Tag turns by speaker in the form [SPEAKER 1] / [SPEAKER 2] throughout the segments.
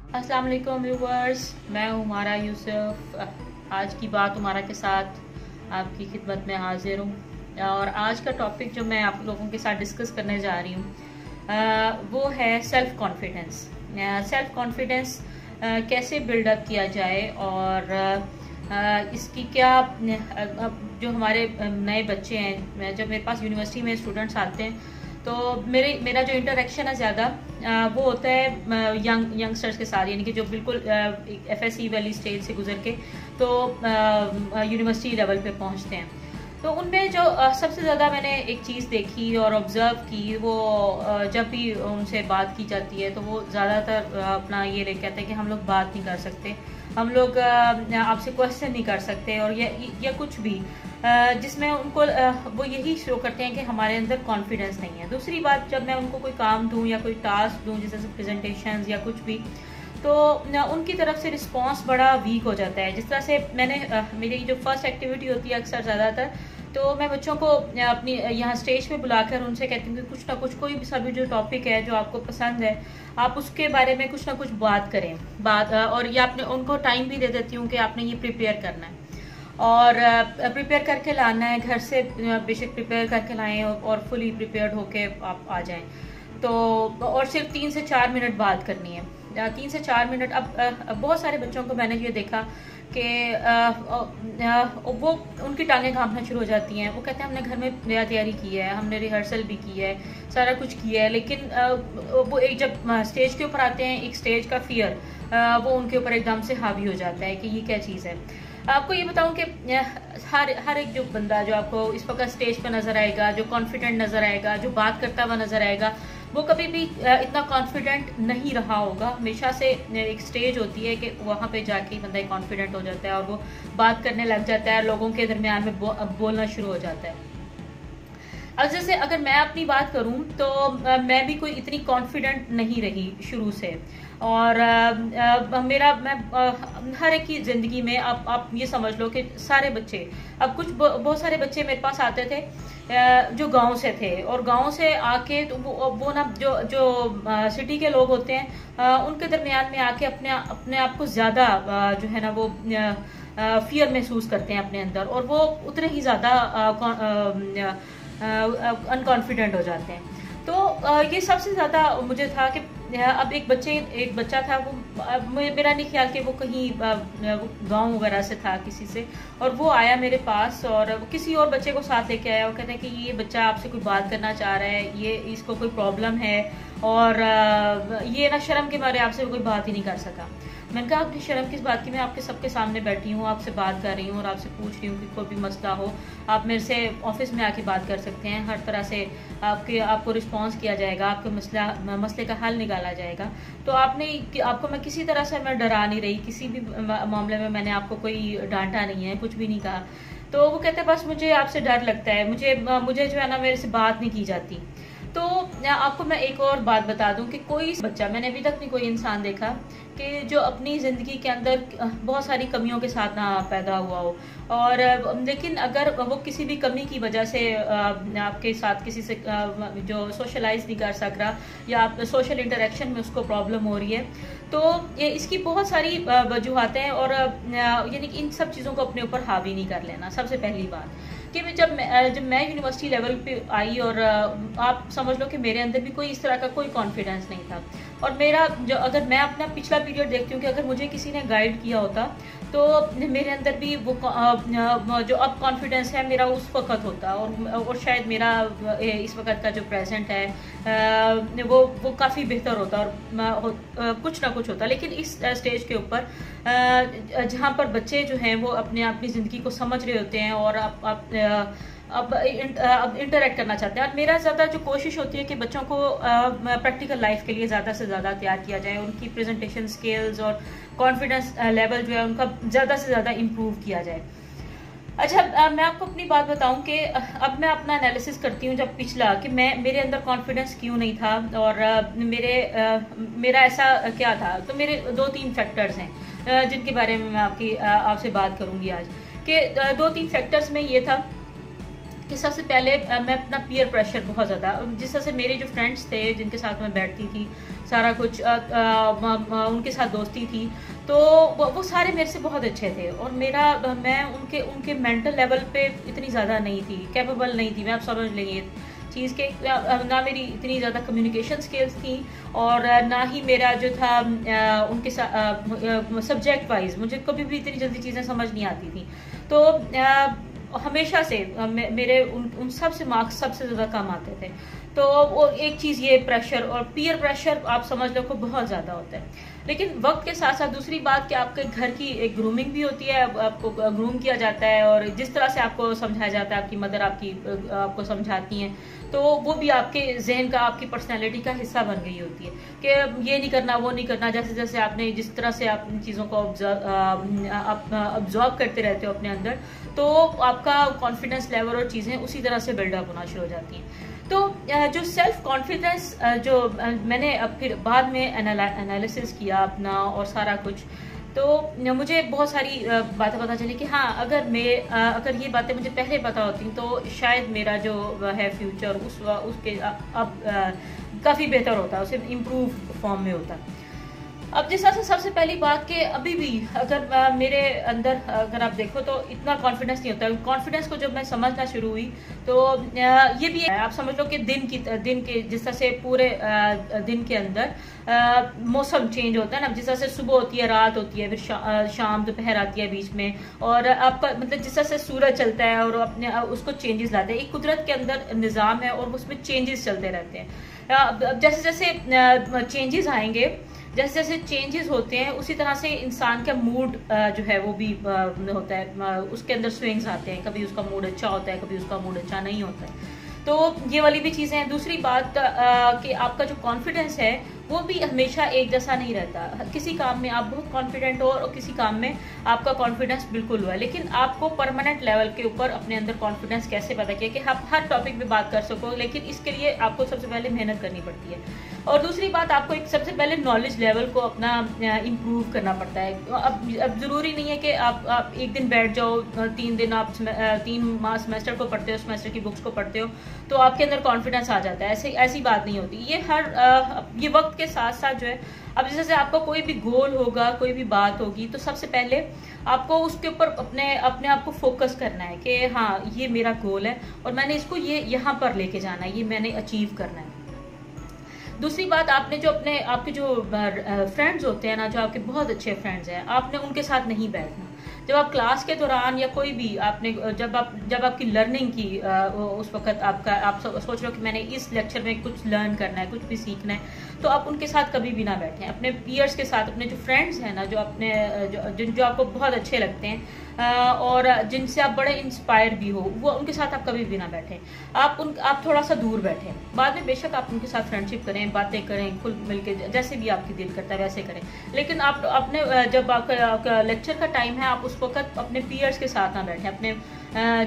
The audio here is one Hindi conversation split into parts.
[SPEAKER 1] अस्सलाम वालेकुम व्यूवर्स, मैं हुमारा यूसुफ। आज की बात हुमारा के साथ आपकी खिदमत में हाजिर हूँ और आज का टॉपिक जो मैं आप लोगों के साथ डिस्कस करने जा रही हूँ वो है सेल्फ कॉन्फिडेंस। सेल्फ कॉन्फिडेंस कैसे बिल्डअप किया जाए और इसकी क्या जो हमारे नए बच्चे हैं, जब मेरे पास यूनिवर्सिटी में स्टूडेंट्स आते हैं तो मेरा जो इंटरेक्शन है ज़्यादा वो होता है यंगस्टर्स के साथ, यानी कि जो बिल्कुल एफएससी वाली स्टेज से गुजर के तो यूनिवर्सिटी लेवल पे पहुंचते हैं। तो उनमें जो सबसे ज़्यादा मैंने एक चीज़ देखी और ऑब्ज़र्व की, वो जब भी उनसे बात की जाती है तो वो ज़्यादातर अपना ये ले कहते हैं कि हम लोग बात नहीं कर सकते, हम लोग आपसे क्वेश्चन नहीं कर सकते, और या कुछ भी जिसमें उनको वो यही शो करते हैं कि हमारे अंदर कॉन्फिडेंस नहीं है। दूसरी बात, जब मैं उनको कोई काम दूं या कोई टास्क दूं जैसे प्रेजेंटेशन या कुछ भी, तो उनकी तरफ से रिस्पांस बड़ा वीक हो जाता है। जिस तरह से मेरी जो फर्स्ट एक्टिविटी होती है अक्सर ज़्यादातर, तो मैं बच्चों को अपनी यहाँ स्टेज पे बुलाकर उनसे कहती हूँ कि कुछ ना कुछ, कोई भी सभी जो टॉपिक है जो आपको पसंद है, आप उसके बारे में कुछ ना कुछ बात करें। और ये आपने उनको टाइम भी दे देती हूँ कि आपने ये प्रिपेयर करना है और प्रिपेयर करके लाना है घर से, बेशक प्रिपेयर करके लाएं और फुली प्रिपेयर्ड होके आप आ जाएं। तो और सिर्फ 3 से 4 मिनट बात करनी है, 3 से 4 मिनट। अब बहुत सारे बच्चों को मैंने ये देखा कि वो उनकी टांगें कांपना शुरू हो जाती हैं। वो कहते हैं हमने घर में नया तैयारी की है, हमने रिहर्सल भी की है, सारा कुछ किया है, लेकिन वो एक जब स्टेज के ऊपर आते हैं, एक स्टेज का फियर वो उनके ऊपर एकदम से हावी हो जाता है कि ये क्या चीज़ है। आपको ये बताऊं कि हर एक जो बंदा जो आपको इस वक्त स्टेज पर नजर आएगा, जो कॉन्फिडेंट नजर आएगा, जो बात करता हुआ नजर आएगा, वो कभी भी इतना कॉन्फिडेंट नहीं रहा होगा। हमेशा से एक स्टेज होती है कि वहाँ पे जाके ही बंदा कॉन्फिडेंट हो जाता है और वो बात करने लग जाता है, लोगों के दरमियान में बोलना शुरू हो जाता है। अब जैसे अगर मैं अपनी बात करूं तो मैं भी कोई इतनी कॉन्फिडेंट नहीं रही शुरू से, और मैं हर एक की ज़िंदगी में आप ये समझ लो कि सारे बच्चे, अब बहुत सारे बच्चे मेरे पास आते थे जो गांव से थे, और गांव से आके तो वो ना जो सिटी के लोग होते हैं उनके दरमियान में आके अपने आप को ज़्यादा जो है ना वो फियर महसूस करते हैं अपने अंदर, और वो उतने ही ज़्यादा अनकॉन्फिडेंट हो जाते हैं। तो ये सबसे ज़्यादा मुझे था कि अब एक बच्चा था, वो मेरा नहीं ख्याल कि वो कहीं गांव वगैरह से था किसी से, और वो आया मेरे पास और किसी और बच्चे को साथ लेके आया। वो कहते हैं कि ये बच्चा आपसे कोई बात करना चाह रहा है, ये इसको कोई प्रॉब्लम है, और ये ना शर्म के मारे आपसे कोई बात ही नहीं कर सका। मैंने कहा आपकी शर्म किस बात की, मैं आपके सबके सामने बैठी हूँ, आपसे बात कर रही हूँ और आपसे पूछ रही हूँ कि कोई भी मसला हो आप मेरे से ऑफिस में आके बात कर सकते हैं, हर तरह से आपको रिस्पांस किया जाएगा, आपके मसले का हल निकाला जाएगा। तो आपको मैं किसी तरह से मैं डरा नहीं रही, किसी भी मामले में मैंने आपको कोई डांटा नहीं है, कुछ भी नहीं कहा। तो वो कहते बस मुझे आपसे डर लगता है, मुझे जो है ना मेरे से बात नहीं की जाती। तो आपको मैं एक और बात बता दूं कि कोई बच्चा, मैंने अभी तक नहीं कोई इंसान देखा कि जो अपनी ज़िंदगी के अंदर बहुत सारी कमियों के साथ ना पैदा हुआ हो, और लेकिन अगर वो किसी भी कमी की वजह से आपके साथ किसी से जो सोशलाइज नहीं कर सक रहा, या आप सोशल इंटरेक्शन में उसको प्रॉब्लम हो रही है, तो ये इसकी बहुत सारी वजूहतें हैं। और यानी कि इन सब चीज़ों को अपने ऊपर हावी नहीं कर लेना। सबसे पहली बात कि जब मैं यूनिवर्सिटी लेवल पे आई, और आप समझ लो कि मेरे अंदर भी कोई इस तरह का कोई कॉन्फिडेंस नहीं था, और अगर मैं अपना पिछला पीरियड देखती हूँ कि अगर मुझे किसी ने गाइड किया होता तो मेरे अंदर भी वो जो अब कॉन्फिडेंस है मेरा उस वक्त होता, और शायद मेरा इस वक्त का जो प्रेजेंट है वो काफ़ी बेहतर होता, और कुछ ना कुछ होता। लेकिन इस स्टेज के ऊपर जहाँ पर बच्चे जो हैं वो अपनी ज़िंदगी को समझ रहे होते हैं और अब इंटरेक्ट करना चाहते हैं, और मेरा ज़्यादा जो कोशिश होती है कि बच्चों को प्रैक्टिकल लाइफ के लिए ज़्यादा से ज़्यादा तैयार किया जाए, उनकी प्रेजेंटेशन स्किल्स और कॉन्फिडेंस लेवल जो है उनका ज़्यादा से ज़्यादा इम्प्रूव किया जाए। अच्छा, मैं आपको अपनी बात बताऊं कि अब मैं अपना एनालिसिस करती हूँ जब पिछला, कि मेरे अंदर कॉन्फिडेंस क्यों नहीं था, और मेरा ऐसा क्या था। तो मेरे 2-3 फैक्टर्स हैं जिनके बारे में मैं आपसे बात करूंगी आज। कि 2-3 फैक्टर्स में ये था कि सबसे पहले मैं अपना पीयर प्रेशर बहुत ज़्यादा, जिस तरह से मेरे जो फ्रेंड्स थे जिनके साथ मैं बैठती थी, सारा कुछ उनके साथ दोस्ती थी, तो वो सारे मेरे से बहुत अच्छे थे, और मैं उनके उनके मेंटल लेवल पे इतनी ज़्यादा नहीं थी, कैपेबल नहीं थी। मैं आप समझ लेंगे चीज़ के, ना मेरी इतनी ज़्यादा कम्युनिकेशन स्किल्स थी, और ना ही मेरा जो था उनके साथ सब्जेक्ट वाइज मुझे कभी भी इतनी जल्दी चीज़ें समझ नहीं आती थी। तो हमेशा से मेरे उन सब से मार्क्स सबसे ज़्यादा कम आते थे। तो वो एक चीज़, ये प्रेशर और पीयर प्रेशर आप समझ लो को बहुत ज़्यादा होता है। लेकिन वक्त के साथ साथ दूसरी बात कि आपके घर की एक ग्रूमिंग भी होती है, आपको ग्रूम किया जाता है, और जिस तरह से आपको समझाया जाता है, आपकी मदर आपको समझाती हैं, तो वो भी आपके जहन का, आपकी पर्सनैलिटी का हिस्सा बन गई होती है कि ये नहीं करना, वो नहीं करना। जैसे जैसे आपने जिस तरह से आप इन चीज़ों को ऑब्जर्व करते रहते हो अपने अंदर, तो आपका कॉन्फिडेंस लेवल और चीज़ें उसी तरह से बिल्डअप होना शुरू हो जाती हैं। तो जो सेल्फ कॉन्फिडेंस जो मैंने अब फिर बाद में एनालिसिस किया अपना और सारा कुछ, तो मुझे बहुत सारी बातें पता चली कि हाँ, अगर ये बातें मुझे पहले पता होती तो शायद मेरा जो है फ्यूचर उसके अब काफ़ी बेहतर होता, उसे इम्प्रूव फॉर्म में होता। अब जिस तरह से सबसे पहली बात कि अभी भी अगर मेरे अंदर अगर आप देखो तो इतना कॉन्फिडेंस नहीं होता। कॉन्फिडेंस को जब मैं समझना शुरू हुई तो ये भी है, आप समझ लो कि दिन के जिस तरह से पूरे दिन के अंदर मौसम चेंज होता है ना, जिस तरह से सुबह होती है, रात होती है, फिर शाम दोपहर आती है बीच में, और आपका मतलब जिस तरह से सूरज चलता है और अपने उसको चेंजेस लाते हैं। एक कुदरत के अंदर निज़ाम है और उसमें चेंजेस चलते रहते हैं। जैसे जैसे चेंजेस आएंगे, जैसे जैसे चेंजेस होते हैं, उसी तरह से इंसान का मूड जो है वो भी होता है, उसके अंदर स्विंग्स आते हैं। कभी उसका मूड अच्छा होता है, कभी उसका मूड अच्छा नहीं होता है। तो ये वाली भी चीज़ें हैं। दूसरी बात कि आपका जो कॉन्फिडेंस है वो भी हमेशा एक जैसा नहीं रहता। किसी काम में आप बहुत कॉन्फिडेंट हो और किसी काम में आपका कॉन्फिडेंस बिल्कुल हुआ है। लेकिन आपको परमानेंट लेवल के ऊपर अपने अंदर कॉन्फिडेंस कैसे पैदा किया कि आप हर टॉपिक पे बात कर सको, लेकिन इसके लिए आपको सबसे पहले मेहनत करनी पड़ती है। और दूसरी बात, आपको एक सबसे पहले नॉलेज लेवल को अपना इम्प्रूव करना पड़ता है। अब ज़रूरी नहीं है कि आप एक दिन बैठ जाओ, 3 दिन आप 3 माह सेमेस्टर को पढ़ते हो, सेमेस्टर की बुक्स को पढ़ते हो तो आपके अंदर कॉन्फिडेंस आ जाता है। ऐसी बात नहीं होती। ये वक्त के साथ साथ जो है, अब जैसे आपका कोई भी गोल होगा, कोई भी बात होगी, तो सबसे पहले आपको उसके ऊपर अपने आप को फोकस करना है कि हाँ, ये मेरा गोल है और मैंने इसको यहाँ पर लेके जाना है, ये मैंने अचीव करना है। दूसरी बात, आपने जो आपके जो फ्रेंड्स होते हैं ना, जो आपके बहुत अच्छे फ्रेंड्स हैं, आपने उनके साथ नहीं बैठना। जब आप क्लास के दौरान या कोई भी आपने जब आपकी लर्निंग की उस वक्त आप सोच रहे हो कि मैंने इस लेक्चर में कुछ लर्न करना है, कुछ भी सीखना है, तो आप उनके साथ कभी भी ना बैठें। अपने पीयर्स के साथ, अपने जो फ्रेंड्स हैं ना, जो आपको बहुत अच्छे लगते हैं और जिनसे आप बड़े इंस्पायर भी हो, वो उनके साथ आप कभी भी ना बैठें। आप थोड़ा सा दूर बैठें। बाद में बेशक आप उनके साथ फ्रेंडशिप करें, बातें करें, खुल मिल के जैसे भी आपकी दिल करता है वैसे करें। लेकिन आप अपने जब आपका लेक्चर का टाइम है, आप उस वक्त अपने पीयर्स के साथ ना बैठें। अपने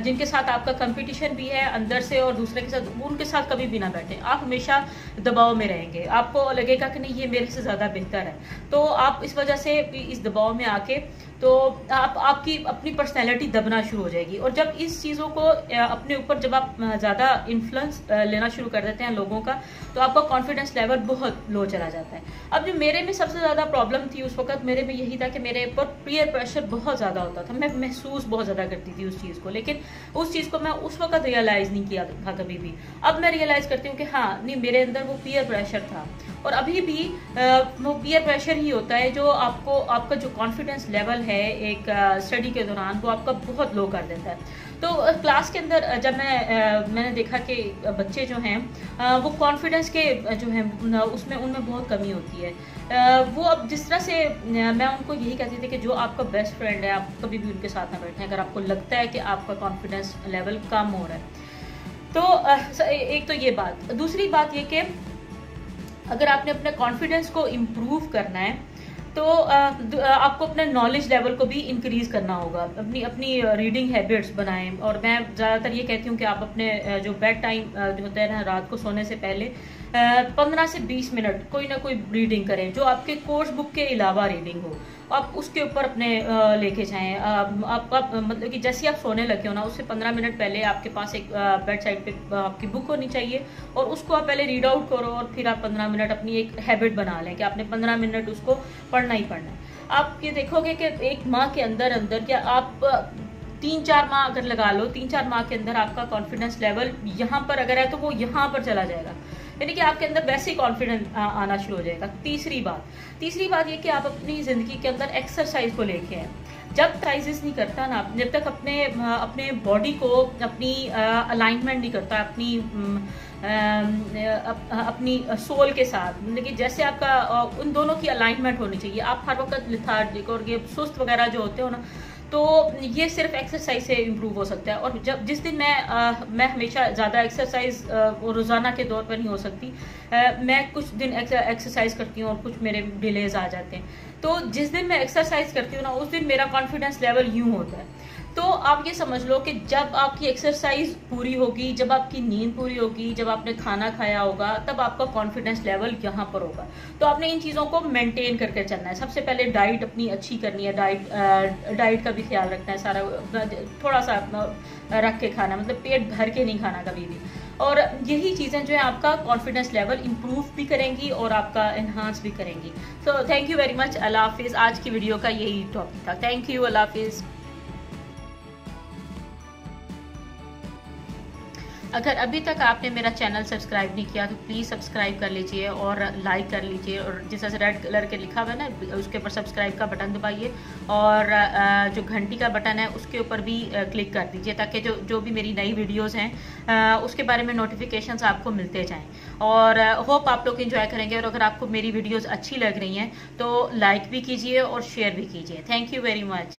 [SPEAKER 1] जिनके साथ आपका कंपटीशन भी है अंदर से और दूसरे के साथ, उनके साथ कभी भी ना बैठें। आप हमेशा दबाव में रहेंगे, आपको लगेगा कि नहीं, ये मेरे से ज़्यादा बेहतर है। तो आप इस वजह से इस दबाव में आके तो आपकी अपनी पर्सनैलिटी दबना शुरू हो जाएगी। और जब इस चीज़ों को अपने ऊपर जब आप ज़्यादा इन्फ्लुएंस लेना शुरू कर देते हैं लोगों का, तो आपका कॉन्फिडेंस लेवल बहुत लो चला जाता है। अब जो मेरे में सबसे ज़्यादा प्रॉब्लम थी उस वक्त, मेरे में यही था कि मेरे ऊपर पीयर प्रेशर बहुत ज़्यादा होता था। मैं महसूस बहुत ज़्यादा करती थी उस चीज़ को, लेकिन उस चीज़ को मैं उस वक्त रियलाइज़ नहीं किया था कभी भी। अब मैं रियलाइज़ करती हूँ कि हाँ, नहीं, मेरे अंदर वो पीयर प्रेशर था। और अभी भी वो पीयर प्रेशर ही होता है जो आपका जो कॉन्फिडेंस लेवल है एक स्टडी के दौरान, वो आपका बहुत लो कर देता है। तो क्लास के अंदर जब मैंने देखा कि बच्चे जो हैं वो कॉन्फिडेंस के जो हैं उनमें बहुत कमी होती है। वो अब जिस तरह से मैं उनको यही कहती थी कि जो आपका बेस्ट फ्रेंड है, आप कभी भी उनके साथ ना बैठें अगर आपको लगता है कि आपका कॉन्फिडेंस लेवल कम हो रहा है। तो एक तो ये बात। दूसरी बात ये कि अगर आपने अपने कॉन्फिडेंस को इम्प्रूव करना है तो आपको अपने नॉलेज लेवल को भी इंक्रीज करना होगा, अपनी अपनी रीडिंग हैबिट्स बनाएं। और मैं ज़्यादातर ये कहती हूँ कि आप अपने जो बेड टाइम जो होता है ना, रात को सोने से पहले 15 से 20 मिनट कोई ना कोई रीडिंग करें, जो आपके कोर्स बुक के अलावा रीडिंग हो, आप उसके ऊपर अपने लेके जाएं। आप मतलब कि जैसे आप सोने लगे हो ना, उससे 15 मिनट पहले आपके पास एक बेड साइड पे आपकी बुक होनी चाहिए, और उसको आप पहले रीड आउट करो, और फिर आप 15 मिनट अपनी एक हैबिट बना लें कि आपने 15 मिनट उसको पढ़ना ही पढ़ना है। आप ये देखोगे कि एक माह के अंदर अंदर, क्या आप 3-4 माह अगर लगा लो, 3-4 माह के अंदर आपका कॉन्फिडेंस लेवल यहाँ पर अगर है तो वो यहाँ पर चला जाएगा, यानी कि आपके अंदर वैसे ही कॉन्फिडेंस आना शुरू हो जाएगा। तीसरी बात ये कि आप अपनी ज़िंदगी के अंदर एक्सरसाइज को लेके हैं। जब एक्सरसाइज नहीं करता ना, जब तक अपने बॉडी को अपनी अलाइनमेंट नहीं करता अपनी सोल के साथ, मतलब कि जैसे आपका उन दोनों की अलाइनमेंट होनी चाहिए। आप हर वक्त लिथार्जिक और ये सुस्त वगैरह जो होते हो ना, तो ये सिर्फ एक्सरसाइज से इम्प्रूव हो सकता है। और जिस दिन मैं हमेशा ज़्यादा एक्सरसाइज रोज़ाना के दौर पर नहीं हो सकती, मैं कुछ दिन एक्सरसाइज करती हूँ और कुछ मेरे डिलेज आ जाते हैं। तो जिस दिन मैं एक्सरसाइज करती हूँ ना, उस दिन मेरा कॉन्फिडेंस लेवल यूँ होता है। तो आप ये समझ लो कि जब आपकी एक्सरसाइज पूरी होगी, जब आपकी नींद पूरी होगी, जब आपने खाना खाया होगा, तब आपका कॉन्फिडेंस लेवल यहाँ पर होगा। तो आपने इन चीज़ों को मेंटेन करके चलना है। सबसे पहले डाइट अपनी अच्छी करनी है, डाइट का भी ख्याल रखना है, सारा थोड़ा सा रख के खाना, मतलब पेट भर के नहीं खाना कभी भी। और यही चीज़ें जो है आपका कॉन्फिडेंस लेवल इंप्रूव भी करेंगी और आपका एनहांस भी करेंगी। So thank you very much. अल्लाह हाफिज़। आज की वीडियो का यही टॉपिक था। Thank you. अल्लाह हाफिज़। अगर अभी तक आपने मेरा चैनल सब्सक्राइब नहीं किया तो प्लीज़ सब्सक्राइब कर लीजिए और लाइक कर लीजिए, और जिस तरह से रेड कलर के लिखा हुआ है ना, उसके ऊपर सब्सक्राइब का बटन दबाइए, और जो घंटी का बटन है उसके ऊपर भी क्लिक कर दीजिए, ताकि जो भी मेरी नई वीडियोस हैं उसके बारे में नोटिफिकेशंस आपको मिलते जाएं। और होप आप लोग एंजॉय करेंगे, और अगर आपको मेरी वीडियोज़ अच्छी लग रही हैं तो लाइक भी कीजिए और शेयर भी कीजिए। Thank you very much.